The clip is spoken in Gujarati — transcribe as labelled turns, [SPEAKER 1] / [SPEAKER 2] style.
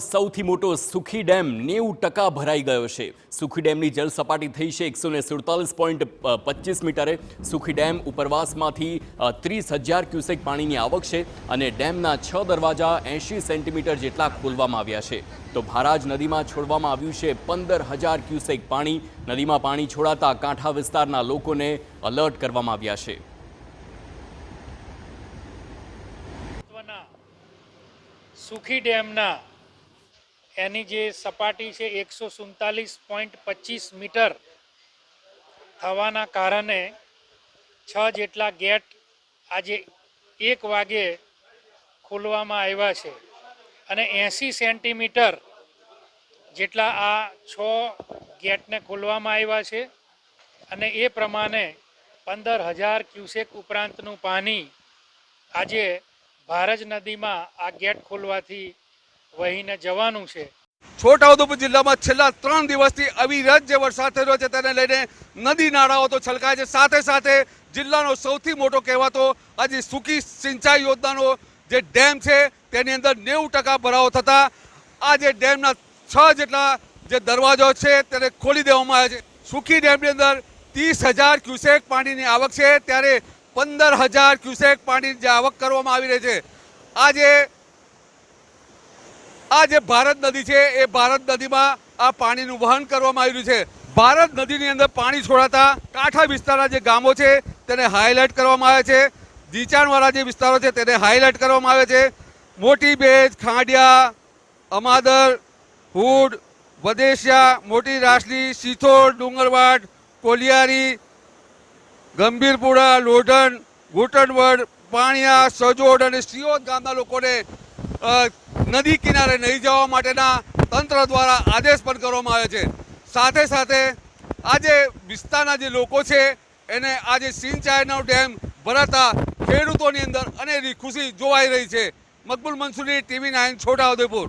[SPEAKER 1] સૌથી મોટો સુખી ડેમ 90% ભરાઈ ગયો છે। સુખી ડેમની જળ સપાટી થઈ છે 147.25 મીટરે। સુખી ડેમ ઉપરવાસમાંથી 30,000 ક્યુસેક પાણીની આવક છે અને ડેમના 6 દરવાજા 80 સેન્ટીમીટર જેટલા ખોલવામાં આવ્યા છે। તો ભારાજ નદીમાં છોડવામાં આવ્યું છે 15,000 ક્યુસેક પાણી। નદીમાં પાણી છોડાતા કાંઠા વિસ્તારના લોકોને એલર્ટ કરવામાં આવ્યા છે।
[SPEAKER 2] સુખી ડેમના એની જે સપાટી છે 147.25 મીટર થવાના કારણે 6 જેટલા ગેટ આજે 1 વાગે ખોલવામાં આવ્યા છે અને 80 સેન્ટીમીટર જેટલા આ 6 ગેટને ખોલવામાં આવ્યા છે અને એ પ્રમાણે 15,000 ક્યુસેક ઉપરાંતનું પાણી આજે ભારજ નદીમાં આ ગેટ ખોલવાથી વહીને જવાનું છે।
[SPEAKER 3] છોટાઉદેપુર જિલ્લામાં છેલ્લા 3 દિવસથી અવિરત જે વરસાદ થઈ રહ્યો છે તેને લઈને નદી નાળાઓ તો છલકાય છે, સાથે સાથે જિલ્લાનો સૌથી મોટો કહેવાતો આજે સુખી સિંચાઈ યોજનાનો જે ડેમ છે તેની અંદર 90% ભરાવો થતા આ જે ડેમના 6 જેટલા જે દરવાજો છે તેને ખોલી દેવામાં આવ્યા છે। સુખી ડેમની અંદર 30,000 ક્યુસેક પાણીની આવક છે, ત્યારે 15,000 ક્યુસેક પાણીની જે આવક કરવામાં આવી રહી છે। આ જે ભારત નદી છે એ ભારત નદીમાં આ પાણીનું વહન કરવામાં આવી રહ્યું છે। ભારત નદીની અંદર પાણી છોડાતા કાંઠા વિસ્તારના જે ગામો છે તેને હાઇલાઇટ કરવામાં આવે છે, નીચાણવાળા જે વિસ્તારો છે તેને હાઇલાઇટ કરવામાં આવે છે। મોટી બેજ, ખાંડિયા, અમાદર, હુડ, વદેશિયા, મોટી રાસલી, સિથોડ, ડુંગરવાડ, કોલિયારી, ગંભીરપુરા, લોઢણ, ઘૂંટણવડ, પાણિયા, સજોડ અને સિયોદ ગામના લોકોને નદી કિનારે નહીં જવા માટેના તંત્ર દ્વારા આદેશ પણ કરવામાં આવ્યો છે। સાથે સાથે આજે વિસ્તારના જે લોકો છે એને આજે સિંચાઈનો ડેમ ભરાતા ખેડૂતોની અંદર અનેરી ખુશી જોવાઈ રહી છે। મકબૂલ મંસૂરી, TV9 છોટાઉદેપુર।